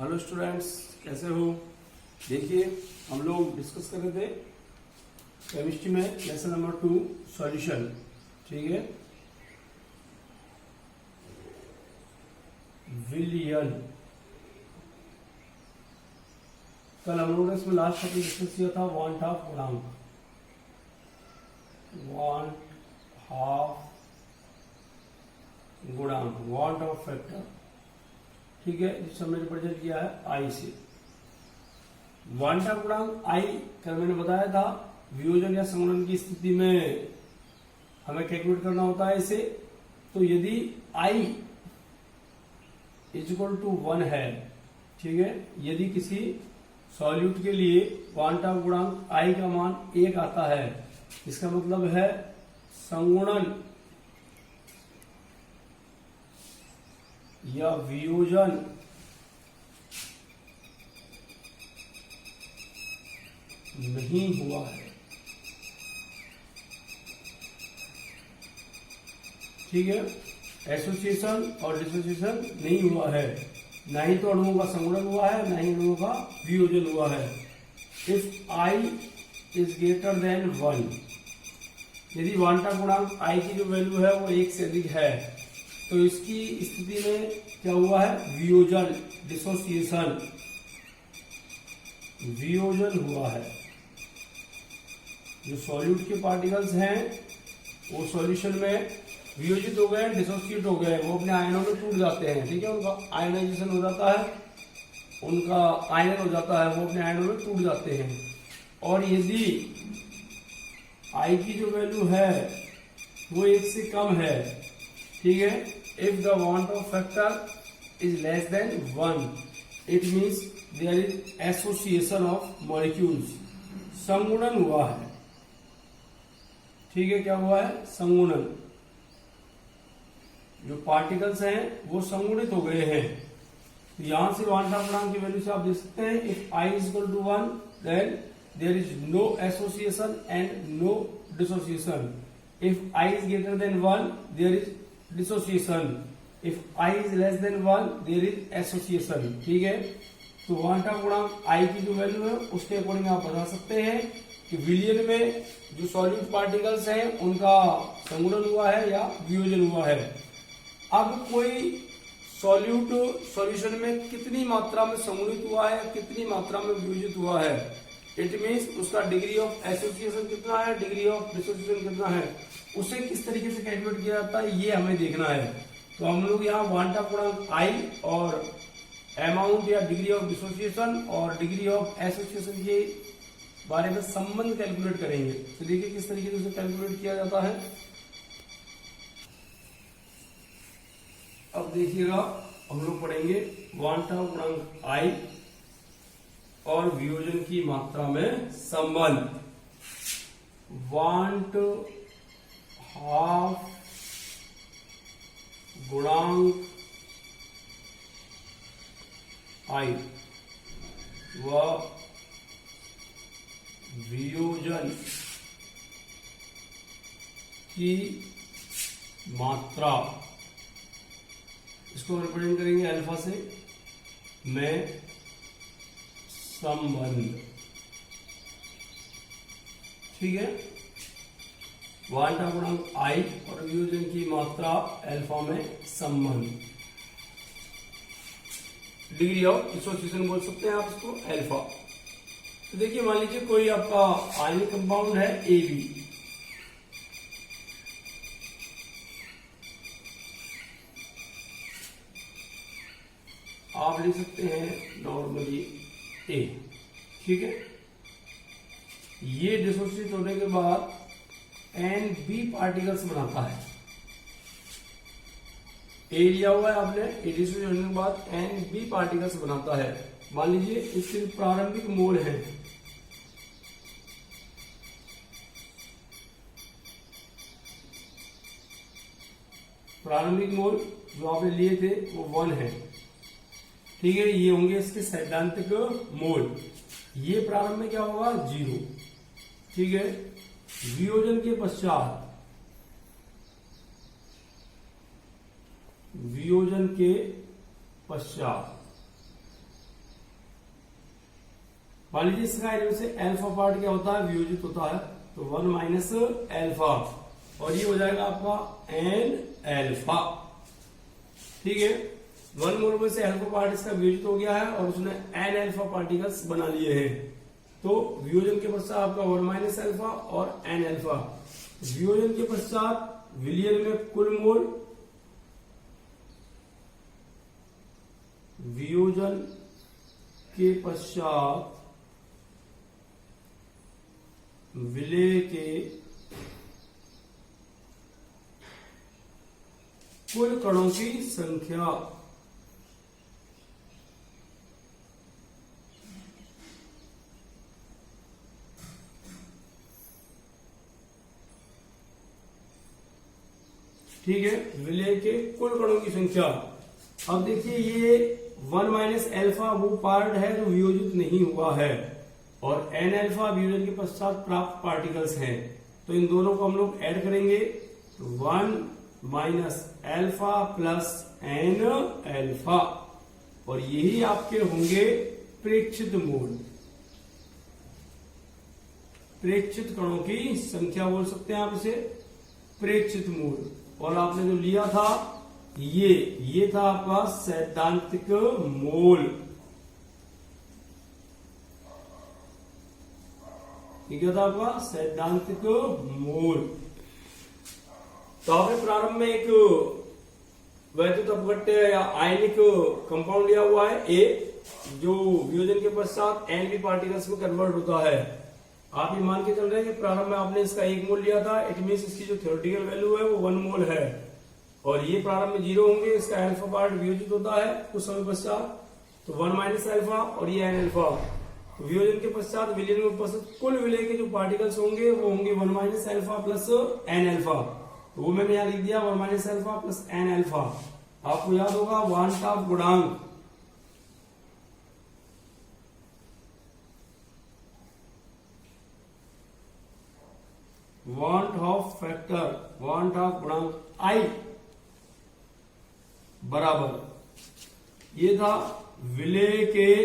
Hello students, कैसे हो। देखिए, हम लोग डिस्कस कर रहे थे केमिस्ट्री में लेसन नंबर 2 सॉल्यूशन। ठीक है, विलियन। कल हम लोगों ने इसमें लास्ट टॉपिक डिस्कस किया था वांट ऑफ गुणांक, वांट ऑफ फैक्टर। ठीक है, जिससे हमने रिप्रेजेंट किया है आई से। वांट ऑफ गुणांक आई कल मैंने बताया था, वियोजन या संगुणन की स्थिति में हमें कैलकुलेट करना होता है इसे। तो यदि आई इज इक्वल टू 1 है, ठीक है, यदि किसी सॉल्यूट के लिए वांट ऑफ गुणांक आई का मान 1 आता है, इसका मतलब है संगुणन या वियोजन नहीं हुआ है। ठीक है, एसोसिएशन और डिसोसिएशन नहीं हुआ है, ना ही तो अणुओं का संगुणन हुआ है, ना ही अणुओं का वियोजन हुआ है। If I is greater than 1, यदि वांट ऑफ गुणांक आई की जो वैल्यू है वो 1 से अधिक है, तो इसकी स्थिति में क्या हुआ है, वियोजन, डिसोसिएशन, वियोजन हुआ है। जो सॉल्यूट के पार्टिकल्स हैं वो सॉल्यूशन में वियोजित हो गए, डिसोसिएट हो गए, वो अपने आयनों में टूट जाते हैं। ठीक है, उनका आयनाइजेशन हो जाता है, उनका आयन हो जाता है, वो अपने आयनों में टूट जाते हैं। और यदि आई की जो वैल्यू है वो 1 से कम है, ठीक है, if the want of factor is less than 1, it means there is association of molecules, संगुणन हुआ है। ठीक है, क्या हुआ है, संगुणन। जो पार्टिकल्स हैं वो संगुणित हो गए हैं। तो यहां से वांट ऑफ गुणांक की वैल्यू से आप देख सकते हैं, if I is equal to 1 then there is no association and no dissociation. If I is greater than 1 there is dissociation, if I is less than 1 there is association. ठीक है, तो वांट ऑफ गुणांक आई की जो value है उसके according आप बता सकते हैं कि विलियन में जो सॉल्यूट पार्टिकल्स हैं उनका संगुणन हुआ है या वियोजन हुआ है। अब कोई सॉल्यूट सॉल्यूशन में कितनी मात्रा में संगुणित हुआ है, कितनी मात्रा में वियोजित हुआ है, इट मीन्स उसका डिग्री ऑफ एसोसिएशन कितना है, डिग्री ऑफ डिसोसिएशन कितना है, उसे किस तरीके से कैलकुलेट किया जाता है, ये हमें देखना है। तो हम लोग यहाँ वांट ऑफ गुणांक आई और अमाउंट या डिग्री ऑफ डिसोसिएशन और डिग्री ऑफ एसोसिएशन के बारे में संबंध कैलकुलेट करेंगे। तो देखिए किस तरीके से उसे कैलकुलेट किया जाता है। अब देखिएगा, हम लोग पढ़ेंगे वांट ऑफ गुणांक आई और वियोजन की मात्रा में संबंध। वांट ऑफ गुणांक आई व वियोजन की मात्रा, इसको रिप्रेजेंट करेंगे अल्फा से, में संबंध। ठीक है, वांट ऑफ गुणांक आई और वियोजन की मात्रा अल्फा में संबंध। डिग्री ऑफ डिसोसिएशन बोल सकते हैं आप इसको अल्फा। तो देखिए, मान लीजिए कोई आपका आयनिक कंपाउंड है AB, आप लिख सकते हैं नॉर्मली A। ठीक है, ये डिसोसिएट होने के बाद NB पार्टिकल्स बनाता है। A लिया हुआ है आपने, A डिसोसिएट होने के बाद NB पार्टिकल्स बनाता है। मान लीजिए इसके प्रारंभिक मोल है, प्रारंभिक मोल जो आपने लिए थे वो 1 है। ठीक है, ये होंगे इसके सैद्धांतिक मोल। ये प्रारंभ में क्या होगा, 0। ठीक है, वियोजन के पश्चात वियोजन के पश्चात मान लीजिए इसका इनमें से अल्फा पार्ट क्या होता है, वियोजित होता है, तो 1 माइनस अल्फा, और ये हो जाएगा आपका एन अल्फा। ठीक है, 1 मोल में से अल्फा पार्ट इसका वियोजित हो गया है और उसने एन अल्फा पार्टिकल्स बना लिए हैं। तो वियोजन के पश्चात आपका 1 माइनस अल्फा और एन अल्फा। वियोजन के पश्चात विलयन में कुल मोल, वियोजन के पश्चात विलय के कुल कणों की संख्या, ठीक है, विलय के कुल कणों की संख्या। अब देखिए ये 1 माइनस अल्फा वो पार्ट है जो वियोजित नहीं हुआ है, और एन अल्फा वियोजन के पश्चात प्राप्त पार्टिकल्स हैं। तो इन दोनों को हम लोग ऐड करेंगे, तो 1 minus alpha plus n alpha, और यही आपके होंगे प्रेक्षित मोल, प्रेक्षित कणों की संख्या बोल सकते हैं आप इसे, प्रेक्षित मोल। और आपने जो लिया था ये था आपका सैद्धांतिक मोल। क्या था आपका सैद्धांतिक मोल। तो आपने प्रारंभ में एक वैद्युत अपघट्य या आयनिक कंपाउंड लिया हुआ है ए, जो वियोजन के पश्चात एनपी पार्टिकल्स में कन्वर्ट होता है। आप ये मान के चल रहे हैं कि प्रारंभ में आपने इसका 1 मोल लिया था, इट मीन इसकी जो थ्योरेटिकल वैल्यू है वो 1 मोल है, और ये प्रारंभ में 0 होंगे, इसका अल्फा पार्ट वियोजित होता है कुछ समय पश्चात, तो 1 माइनस अल्फा और ये एन अल्फा। तो वियोजन के पश्चात विलयन में उपस्थित कुल विलय के जो पार्टिकल्स होंगे वो होंगे 1 minus alpha plus n alpha. तो वो मैंने यहाँ लिख दिया 1 minus alpha plus n alpha. आपको याद होगा वांट ऑफ गुणांक, van't Hoff factor, van't Hoff गुणांक आई बराबर, ये था विलय के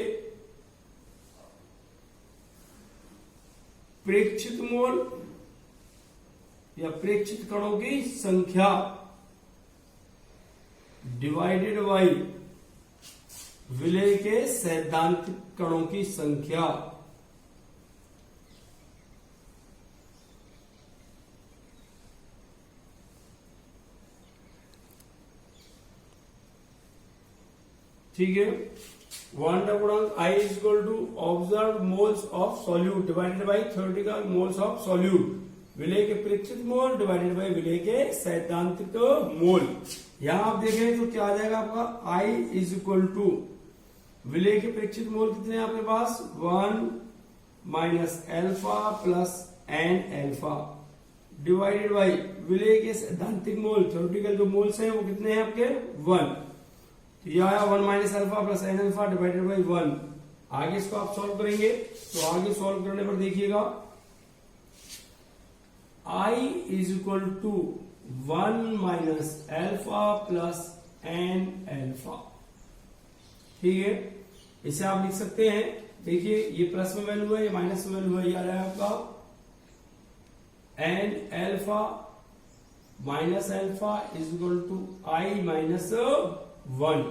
प्रेक्षित मोल या प्रेक्षित कणों की संख्या डिवाइडेड बाई विलय के सैद्धांतिक कणों की संख्या। ठीक है, वांट ऑफ गुणांक I is equal to observe moles of solute divided by theoretical moles of solute, विलय के प्रेक्षित मोल डिवाइडेड बाई विलय के सैद्धांतिक मोल। यहां आप देखें तो क्या आ जाएगा आपका I इज इक्वल टू विलय के प्रेक्षित मोल कितने हैं आपके पास 1 minus alpha plus n alpha divided by विलय के सैद्धांतिक मोल, थ्योरेटिकल जो मोल्स हैं वो कितने हैं आपके 1। तो यह आया 1 minus alpha plus n alpha divided by 1। आगे इसको आप सॉल्व करेंगे, तो आगे सॉल्व करने पर देखिएगा I is equal to 1 minus alpha plus n alpha. ठीक है, इसे आप लिख सकते हैं, देखिए ये प्लस में वैल्यू है, ये माइनस में वैल्यू है, ये आ रहा है आपका n alpha minus alpha is equal to I minus 1।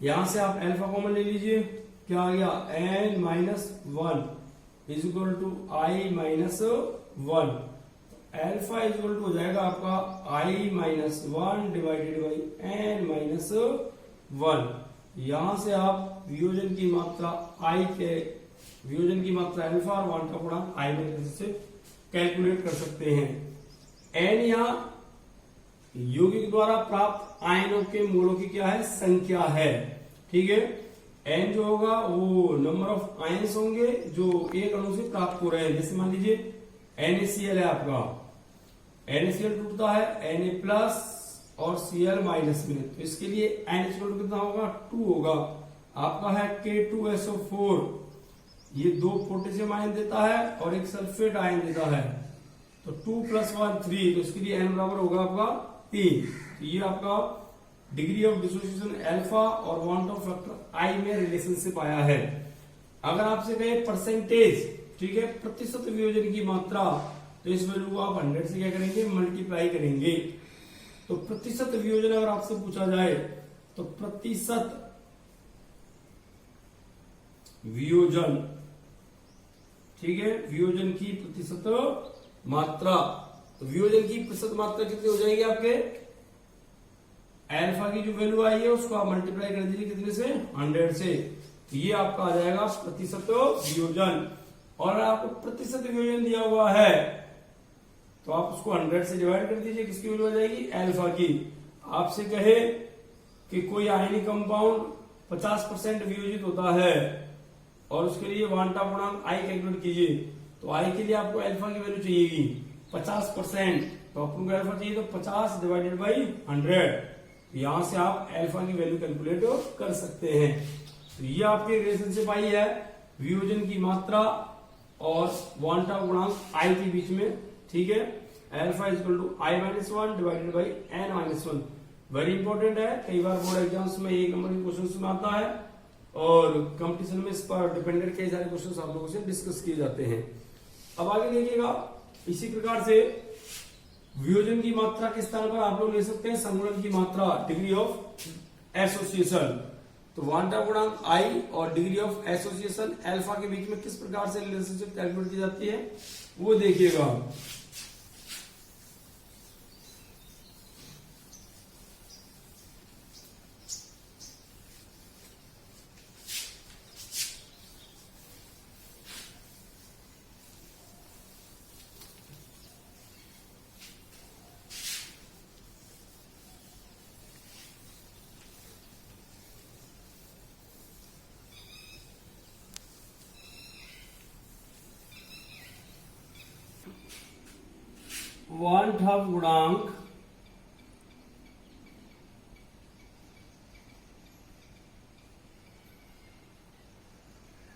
यहां से आप अल्फा कॉमन ले लीजिए, क्या आ गया n minus 1 is equal to I minus 1। Alpha is equal to हो जाएगा आपका I minus 1 divided by n minus 1। यहां से आप वियोजन की मात्रा I के वियोजन की मात्रा अल्फा और वांट का गुणांक I में से कैलकुलेट कर सकते हैं। n यहां यौगिक द्वारा प्राप्त आयनों के मोलों की क्या है संख्या है। ठीक है, n जो होगा वो नंबर ऑफ आयन्स होंगे जो एक अणु से प्राप्त हो रहे हैं। जैसे मान लीजिए NaCl है आपका, NaCl टूटता है Na प्लस और Cl माइनस में, तो इसके लिए n कितना होगा 2 होगा। आपका है K2SO4, ये 2 पोटेशियम आयन देता है और एक सल्फेट आयन देता है, तो 2 + 1 3, तो इसके लिए n बराबर होगा आपका 3। तो ये आपका डिग्री ऑफ डिसोसिएशन अल्फा और वांट ऑफ फैक्टर I में रिलेशनशिप आया है। अगर आपसे कहे परसेंटेज, ठीक है, प्रतिशत वियोजन की मात्रा, तो इस वैल्यू को आप 100 से क्या करेंगे, मल्टीप्लाई करेंगे। तो प्रतिशत वियोजन अगर आपसे पूछा जाए तो प्रतिशत वियोजन, ठीक है, वियोजन की प्रतिशत मात्रा, तो वियोजन की प्रतिशत मात्रा कितनी हो जाएगी आपके, अल्फा की जो वैल्यू आई है उसको आप मल्टीप्लाई कर दीजिए कितने से, 100 से, तो ये आपका आ जाएगा प्रतिशत वियोजन। और आपको प्रतिशत वियोजन दिया हुआ है तो आप उसको 100 से डिवाइड कर दीजिए, किसकी वैल्यू आ जाएगी, अल्फा की। आपसे कहे कि कोई आयनिक कंपाउंड 50% वियोजित होता है और उसके लिए वांटा पूर्णांक आई कैलकुलेट कीजिए, तो आई के लिए आपको अल्फा की वैल्यू चाहिएगी 50%, तो अपन को अल्फा चाहिए तो 50 डिवाइडेड बाई 100, यहां से आप अल्फा की वैल्यू कैलकुलेट कर सकते हैं। तो ये आपके रिलेशनशिप आई है वियोजन की मात्रा और वांटा गुणांक आई के बीच में, ठीक है। Alpha equal to I-1 divided by N-1। Very important है, कई बार बोर्ड एग्जाम्स में 1 नंबर के क्वेश्चन में आता है और कंपटीशन में इस पर डिपेंडेंट कई सारे क्वेश्चन आप लोगों से डिस्कस किए जाते हैं। अब आगे देखिएगा, इसी प्रकार से वियोजन की मात्रा के स्थान पर आप लोग ले सकते हैं संगुणन की मात्रा, डिग्री ऑफ एसोसिएशन। तो वांटा गुणांक आई और डिग्री ऑफ एसोसिएशन अल्फा के बीच में किस प्रकार से रिलेशनशिप कैलकुलेट की जाती है वो देखिएगा। वांटा गुणांक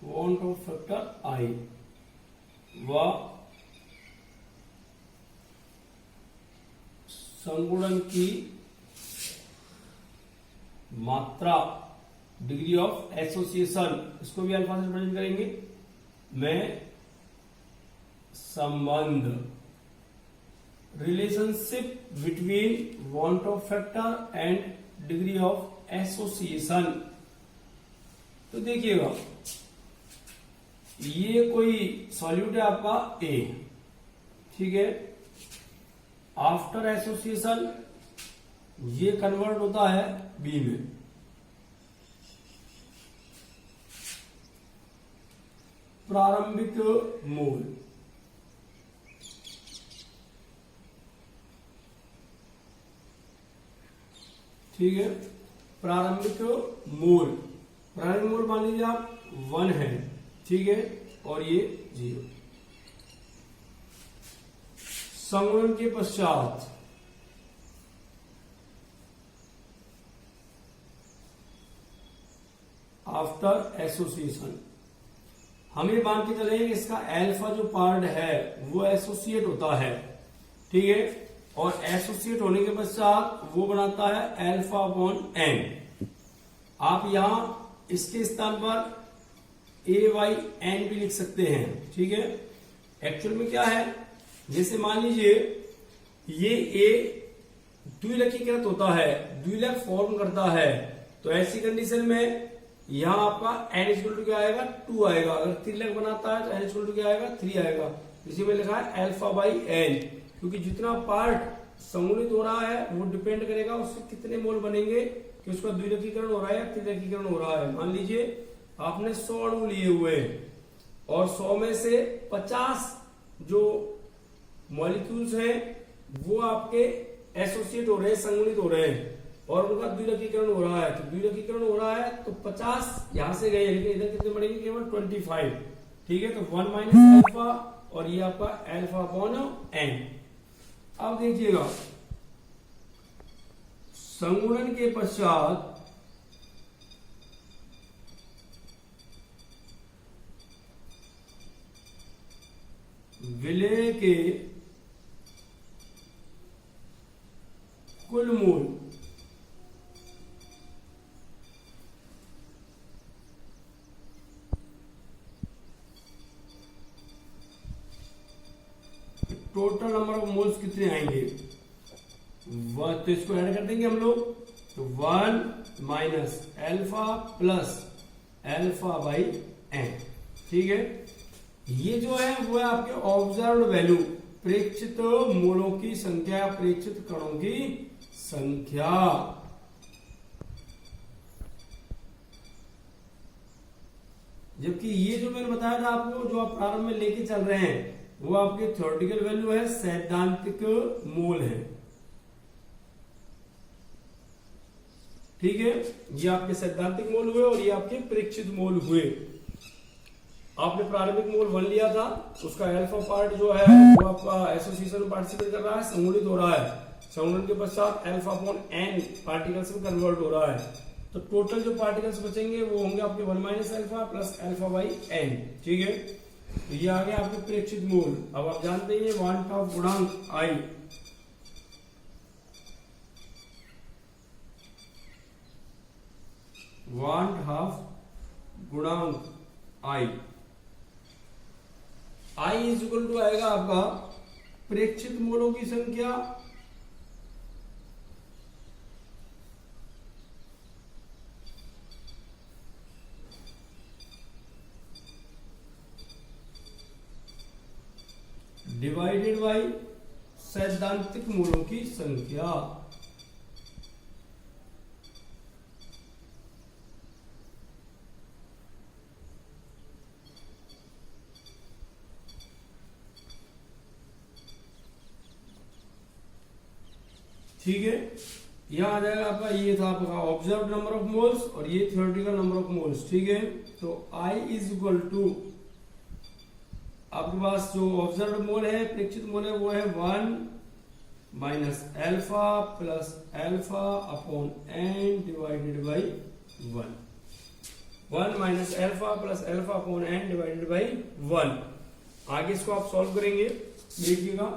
वांट ऑफ फैक्टर आई व संगुणन की मात्रा, डिग्री ऑफ एसोसिएशन, इसको भी अल्फा से रिप्रेजेंट करेंगे, में संबंध, relationship between want Hoff factor and degree of association. तो देखिएगा, ये कोई सॉल्यूट है आपका ए, ठीक है, आफ्टर एसोसिएशन ये कन्वर्ट होता है बी में, प्रारंभिक मोल, ठीक है, प्रारंभिक मोल, प्रारंभिक मोल मान लीजिए आप 1 है, ठीक है, और ये 0। संगुणन के पश्चात आफ्टर एसोसिएशन हम ये मान के चले कि इसका अल्फा जो पार्ट है वो एसोसिएट होता है, ठीक है, और एसोसिएट होने के पश्चात वो बनाता है अल्फा अपॉन एन। आप यहां इसके स्थान पर ए वाई एन भी लिख सकते हैं, ठीक है। एक्चुअल में क्या है, जैसे मान लीजिए ये ए द्विलकीकृत होता है, द्विलक फॉर्म करता है, तो ऐसी कंडीशन में यहां आपका एन इक्वल टू क्या आएगा, 2 आएगा। अगर त्रिलक बनाता है तो एन इक्वल टू क्या आएगा, 3 आएगा। इसी में लिखा है अल्फा बाई एन, क्योंकि जितना पार्ट संगुणित हो रहा है वो डिपेंड करेगा उससे कितने मोल बनेंगे, कि उसका द्विलकीकरण हो रहा है या त्रिलकीकरण हो रहा है। मान लीजिए आपने 100 अणु लिए हुए और 100 में से 50 जो मॉलिक्यूल्स हैं वो आपके एसोसिएट हो रहे हैं, संगुणित हो रहे हैं, और उनका द्विलकीकरण हो रहा है। तो द्विलकीकरण हो रहा है तो 50 यहां से गए, लेकिन इधर कितने बढ़ेंगे, केवल 25, ठीक है। तो 1 माइनस अल्फा और ये आपका अल्फा अपॉन एन। अब देखिएगा, संगुणन के पश्चात विलय के कुल मोल टोटल नंबर ऑफ मोल्स कितने आएंगे, तो इसको ऐड कर देंगे हम लोग, तो 1 minus alpha plus alpha by n. ठीक है, ये जो है वो है आपके ऑब्जर्व्ड वैल्यू, प्रेक्षित मोलों की संख्या, प्रेक्षित कणों की संख्या। जबकि ये जो मैंने बताया था आपको, जो आप प्रारंभ में लेके चल रहे हैं, वो आपके थ्योरेटिकल वैल्यू है, सैद्धांतिक मोल है। ठीक है, ये आपके सैद्धांतिक मोल हुए और ये आपके प्रेक्षित मोल हुए। आपने प्रारंभिक मोल 1 लिया था, उसका अल्फा पार्ट जो है वो आपका एसोसिएशन में पार्टिसिपेट कर रहा है, संगुणित हो रहा है, संगुणन के पश्चात अल्फा अपॉन एन पार्टिकल्स में कन्वर्ट हो रहा है, तो टोटल जो पार्टिकल्स बचेंगे वो होंगे आपके 1 minus alpha plus alpha by n. ठीक है, तो ये आ गया आपके प्रेक्षित मोल। अब आप जानते हैं 1/2 गुणांक आई, गुणांक आई, आई इज इक्वल टू आएगा आपका प्रेक्षित मोलों की संख्या डिवाइडेड बाई सैद्धांतिक मोलों की संख्या। ठीक है, यहां आ जाएगा आपका, ये था आपका ऑब्जर्व नंबर ऑफ मोल्स और ये थ्योरेटिकल नंबर ऑफ मोल्स। ठीक है, तो I इज इक्वल टू आपके पास जो ऑब्जर्व मोल है, प्रेक्षित मोल है, वो है 1 minus alpha plus alpha upon n divided by 1। 1 minus alpha plus alpha upon n divided by 1। आगे इसको आप सॉल्व करेंगे, देखिएगा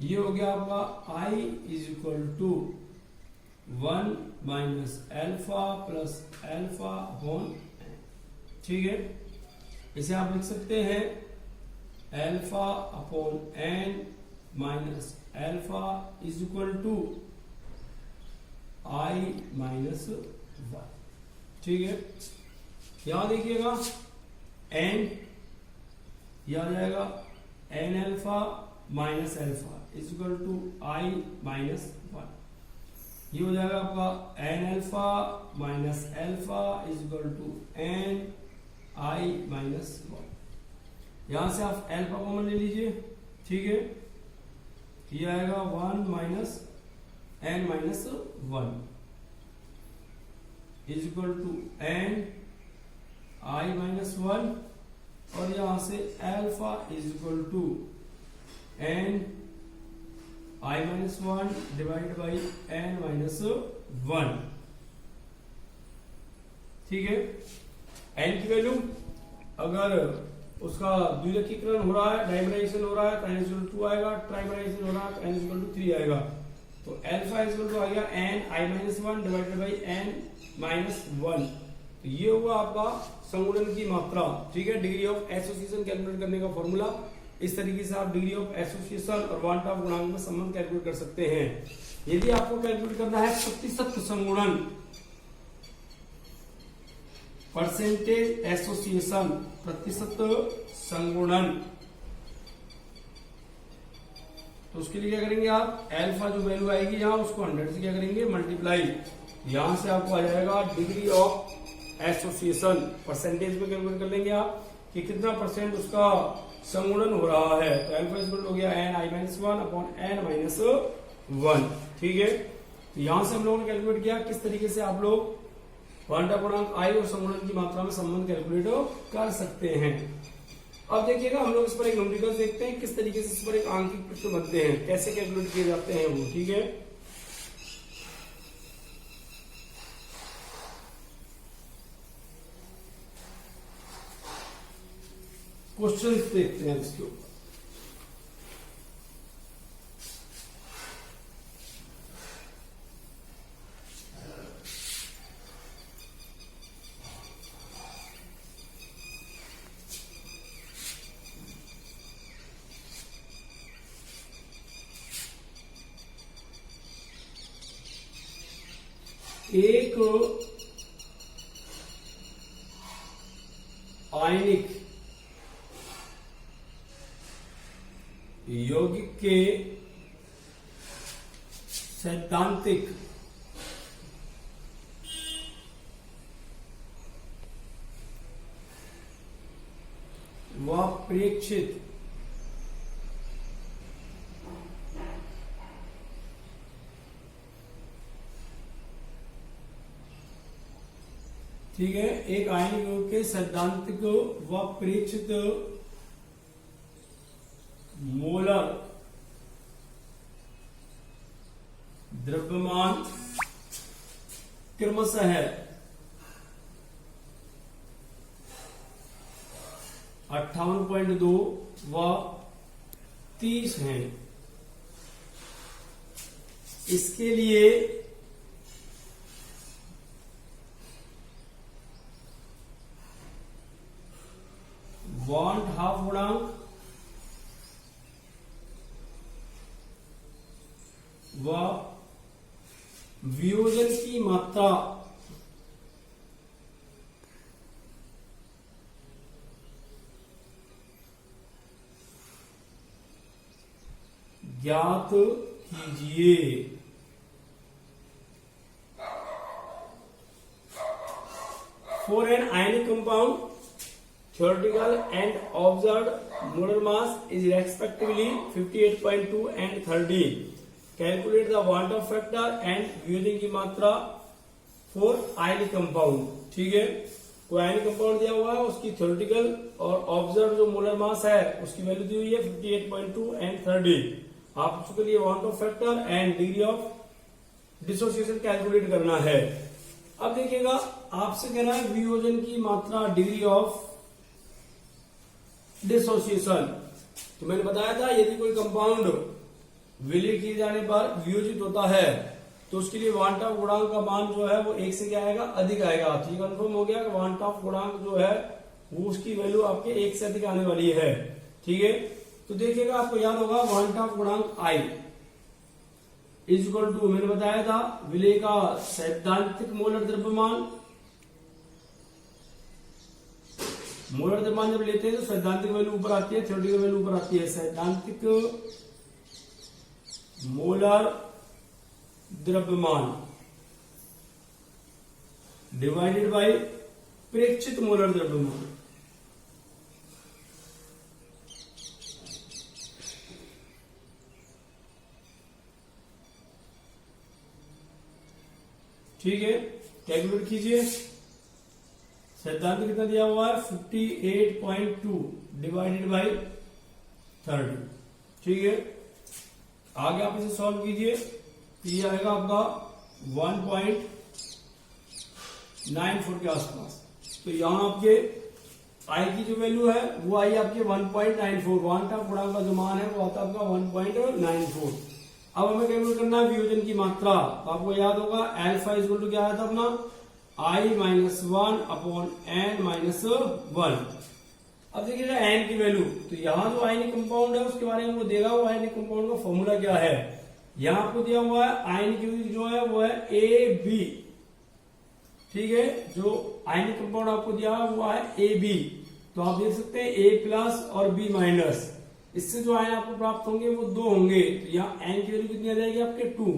ये हो गया आपका I is equal to 1 minus alpha plus alpha upon n. ठीक है, इसे आप लिख सकते हैं alpha upon n minus alpha is equal to I minus 1। ठीक है, यहां देखिएगा एन, यह आ जाएगा n alpha minus alpha is equal to I minus 1। ये हो जाएगा आपका n alpha minus alpha is equal to n I minus 1। यहां से आप एल्फा कॉमन ले लीजिए। ठीक है, ये आएगा 1 minus n minus 1 is equal to n I minus 1, और यहां से alpha is equal to n I minus 1 divide by n minus 1। ठीक है, एन की वैल्यू अगर उसका द्विलकीकरण हो रहा है, डाइमराइजेशन हो रहा है तो n इक्वल टू आएगा, ट्राइमराइजेशन हो रहा है तो n इक्वल टू 3 आएगा। तो एल्फा इक्वल टू आ गया n I minus 1 divided by n minus 1। तो ये हुआ आपका संगुणन की मात्रा। ठीक है, डिग्री ऑफ एसोसिएशन कैलकुलेट करने का फॉर्मूला। इस तरीके से आप डिग्री ऑफ एसोसिएशन और 1/2 गुणांक में संबंध कैलकुलेट कर सकते हैं। यदि आपको कैलकुलेट करना है प्रतिशत संगुणन, परसेंटेज एसोसिएशन, प्रतिशत संगुणन, तो उसके लिए क्या करेंगे आप, एल्फा जो वैल्यू आएगी यहाँ उसको 100 से क्या करेंगे मल्टीप्लाई, यहां से आपको आ जाएगा डिग्री ऑफ एसोसिएशन, परसेंटेज में कैलकुलेट कर लेंगे आप कि कितना परसेंट उसका संगुणन हो रहा है। तो एल्फा इक्वल हो गया n I minus 1 upon n minus 1। ठीक है, तो यहां से हम लोगों ने कैलकुलेट किया किस तरीके से आप लोग 1/2 गुणांक I और संगुणन की मात्रा में संबंध कैलकुलेट कर सकते हैं। अब देखिएगा हम लोग इस पर एक न्यूमेरिकल देखते हैं किस तरीके से इस पर एक आंकिक प्रश्न बनते हैं, कैसे कैलकुलेट किए जाते हैं वो। ठीक है, क्वेश्चंस देखते हैं इसके ऊपर। एक आयनिक यौगिक के सैद्धांतिक व प्रेक्षित ठीक है, एक आयनिक यौगिक के सैद्धांतिक व प्रेक्षित मोलर द्रव्यमान क्रमशः है 58.2 व 30 है। इसके लिए बॉन्ड हाफ गुणांक व वियोजन की मात्रा ज्ञात कीजिए। For an ionic compound theoretical and observed molar mass is respectively 58.2 and 30. Calculate the Van't Hoff factor and वियोजन की मात्रा for ionic compound। ठीक है, कोई आयनिक कंपाउंड दिया हुआ है, उसकी थ्योरेटिकल और ऑब्जर्व जो मोलर मास है उसकी वैल्यू दी हुई है 58.2 एंड 30। आप उसके लिए want Hoff factor and degree of dissociation calculate करना है। अब देखिएगा, आपसे कह रहा है वियोजन की मात्रा, डिग्री ऑफ डिसोसिएशन। तो मैंने बताया था यदि कोई कंपाउंड विलय किए जाने पर वियोजित होता है तो उसके लिए वांट ऑफ गुणांक का मान जो है वो 1 से क्या आएगा, अधिक आएगा। ठीक, कंफर्म हो गया कि वांट ऑफ गुणांक जो है वो उसकी वैल्यू आपके 1 से अधिक आने वाली है। ठीक है, तो देखिएगा आपको याद होगा वांट ऑफ गुणांक I इज इक्वल टू, मैंने बताया था विलय का सैद्धांतिक मोलर द्रव्यमान। मोलर द्रव्यमान जब लेते हैं तो सैद्धांतिक वैल्यू ऊपर आती है, थ्योरेटिकल वैल्यू ऊपर आती है। सैद्धांतिक मोलर द्रव्यमान डिवाइडेड बाय प्रेक्षित मोलर द्रव्यमान। ठीक है, कैलकुलेट कीजिए। सैद्धांतिक कितना दिया हुआ है 58.2 डिवाइडेड बाई 30। ठीक है, आगे आप इसे सॉल्व कीजिए, ये आएगा आपका 1.94 के आसपास। तो यहां आपके आई की जो वैल्यू है वो आई आपके 1.94, वांट ऑफ गुणांक का जो मान है वो आता है आपका 1.94। अब हमें कैलकुलेट करना है वियोजन की मात्रा। तो आपको याद होगा अल्फा इज इक्वल टू क्या आया था अपना, I-1 अपॉन n-1। अब देखिएगा n की वैल्यू, तो यहां जो आयनिक कंपाउंड है उसके बारे में वो देगा, वो आयनिक कंपाउंड का फॉर्मूला क्या है। यहां आपको दिया हुआ है आयनिक जो है वो है AB। ठीक है, जो आयनिक कंपाउंड आपको दिया हुआ वो है AB। तो आप देख सकते हैं A+ और B-। इससे जो आयन आपको प्राप्त होंगे वो 2 होंगे। तो यहाँ n की वैल्यू कितनी आ जाएगी आपके 2।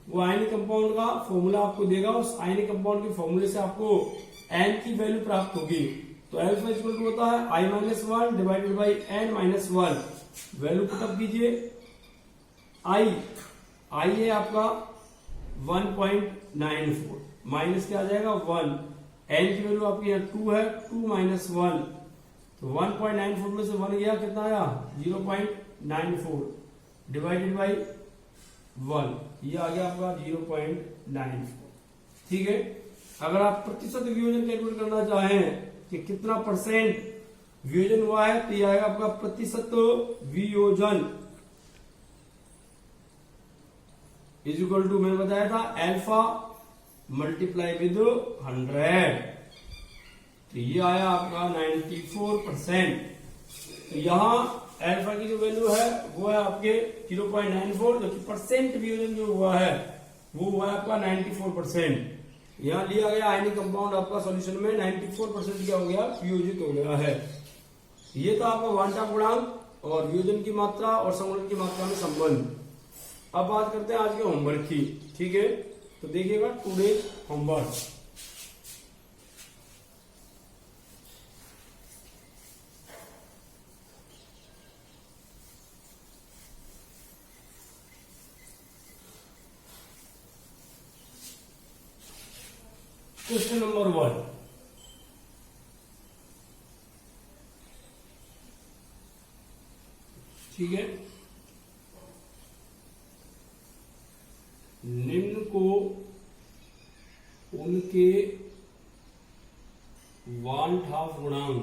वो आयनिक कंपाउंड का फॉर्मूला आपको देगा, उस आयनिक कंपाउंड के फॉर्मूले से आपको n की वैल्यू प्राप्त होगी। तो अल्फा इक्वल टू होता है I-1 divided by n-1। Value put up कीजिए। I है आपका 1.94, माइनस क्या आ जाएगा 1। n की वैल्यू आपकी यहाँ 2 है, 2 - 1, तो 1.94 में से 1 गया, कितना आया 0.94 डिवाइडेड बाई 1, ये आ गया आपका 0.94। ठीक है, अगर आप प्रतिशत वियोजन कैलकुलेट करना चाहें कि कितना % वियोजन हुआ है तो ये आएगा आपका प्रतिशत वियोजन इज इक्वल टू, मैंने बताया था अल्फा मल्टीप्लाई विद 100। तो ये आया आपका 94%। तो यहां अल्फा की जो वैल्यू है वो है आपके 0.94, जो कि % वियोजन जो हुआ है वो हुआ है आपका 94%। यहाँ लिया गया आयनिक कंपाउंड आपका सॉल्यूशन में 94% क्या हो गया, वियोजित हो गया है। ये तो आपका वांटा गुणांक और वियोजन की मात्रा और संगुणन की मात्रा में संबंध। अब बात करते हैं आज के होमवर्क की। ठीक है, तो देखिएगा टुडे होमवर्क। क्वेश्चन नंबर 1, ठीक है, निम्न को उनके वांट हाफ गुणांक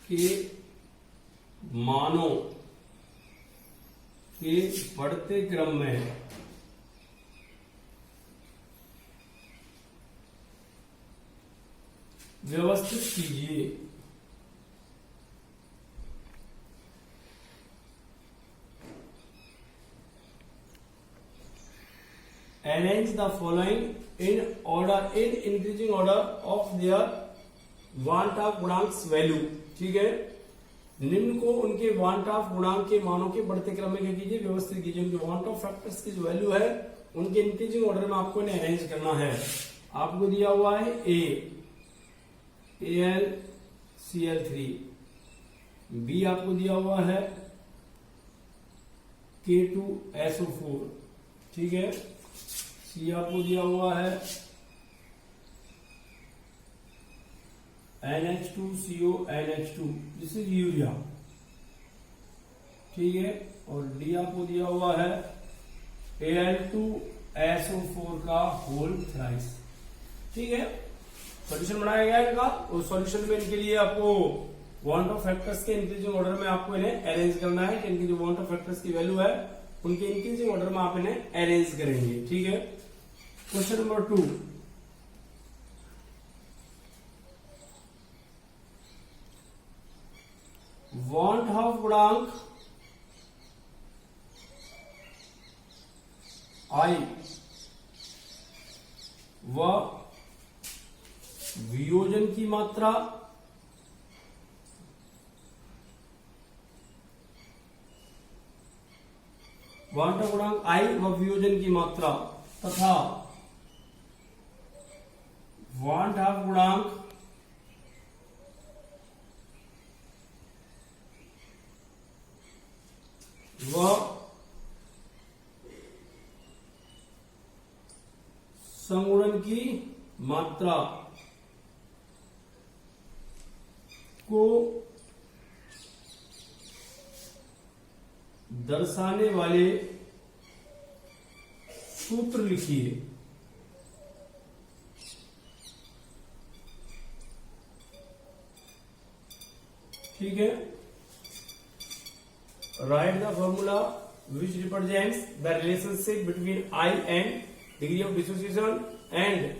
के मानों के बढ़ते क्रम में व्यवस्थित कीजिए। Arrange the following in order, in increasing order of their want of गुणांक वैल्यू। ठीक है, निम्न को उनके वांट ऑफ गुणांक के मानों के बढ़ते क्रम में क्या कीजिए, व्यवस्थित कीजिए। उनके वांट ऑफ फैक्टर्स की जो वैल्यू है उनके इंक्रीजिंग ऑर्डर में आपको इन्हें अरेंज करना है। आपको दिया हुआ है AlCl3, बी आपको दिया हुआ है K2SO4, ठीक है, सी आपको दिया हुआ है NH2CONH2, दिस इज यूरिया, ठीक है, और डी आपको दिया हुआ है Al2SO4 का होल थ्राइस। ठीक है, सॉल्यूशन बनाया गया इनका, और सॉल्यूशन में इनके लिए आपको वांट ऑफ फैक्टर्स के इंक्रीजिंग ऑर्डर में आपको इन्हें अरेंज करना है। इनकी जो वांट ऑफ फैक्टर्स की वैल्यू है उनके इंक्रीजिंग ऑर्डर में आप इन्हें अरेंज करेंगे। ठीक है, क्वेश्चन नंबर 2, वांट ऑफ गुणांक आई व वियोजन की मात्रा वांट ऑफ गुणांक आई व वियोजन की मात्रा तथा वांट ऑफ गुणांक व संगुणन की मात्रा को दर्शाने वाले सूत्र लिखिए। ठीक है, right the formula which represents the relationship between I and degree of dissociation and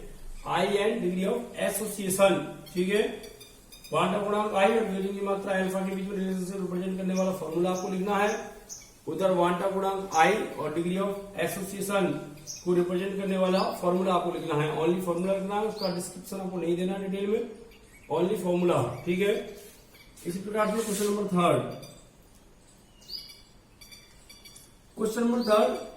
I and degree of association. ठीक है, वांट ऑफ गुणांक आई और वियोजन की मात्रा अल्फा के बीच में रिलेशनशिप रिप्रेजेंट करने वाला फॉर्मूला आपको लिखना है। उधर वांट ऑफ गुणांक आई और डिग्री ऑफ एसोसिएशन को रिप्रेजेंट करने वाला फॉर्मूला आपको लिखना है। ओनली फॉर्मूला लिखना है, उसका डिस्क्रिप्शन आपको नहीं देना डिटेल में, ओनली फॉर्मूला। ठीक है, इसी प्रकार से क्वेश्चन नंबर 3, क्वेश्चन नंबर 3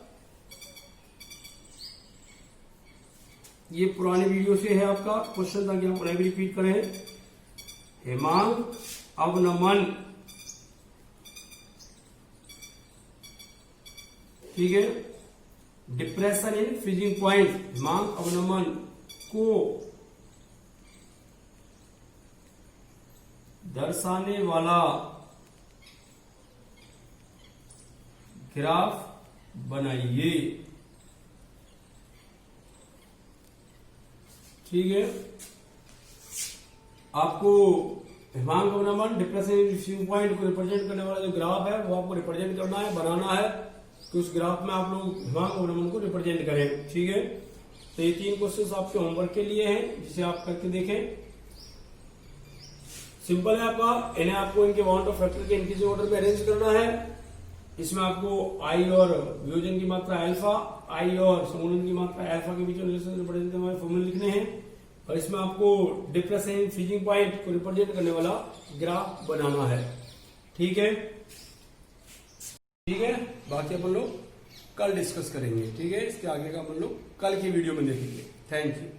ये पुराने वीडियो से है आपका क्वेश्चन, ताकि आप उन्हें भी रिपीट करें। हेमांग अवनमन, ठीक है, डिप्रेशन इन फ्रीजिंग पॉइंट, हेमांग अवनमन को दर्शाने वाला ग्राफ बनाइए। ठीक है, आपको हेमांग अवनमन डिप्रेशन पॉइंट को रिप्रेजेंट करने वाला जो ग्राफ है वो आपको रिप्रेजेंट करना है, बनाना है, तो उस ग्राफ में आप लोग हेमांग अवनमन को रिप्रेजेंट करें। ठीक है, तो ये 3 क्वेश्चंस आपके होमवर्क के लिए हैं, जिसे आप करके देखें। सिंपल है आपका, इन्हें आपको इनके वांट ऑफ फैक्टर के इंक्रीजिंग ऑर्डर में अरेंज करना है इसमें आपको आई और वियोजन की मात्रा अल्फा, आई और समूलन की मात्रा अल्फा के बीच में रिलेशन हमारे फॉर्मूले लिखने हैं, और इसमें आपको डिप्रेशन इन फ्रीजिंग पॉइंट को रिप्रेजेंट करने वाला ग्राफ बनाना है। ठीक है, ठीक है, बाकी अपन लोग कल डिस्कस करेंगे। ठीक है, इसके आगे का अपन लोग कल की वीडियो में देखेंगे। Thank you.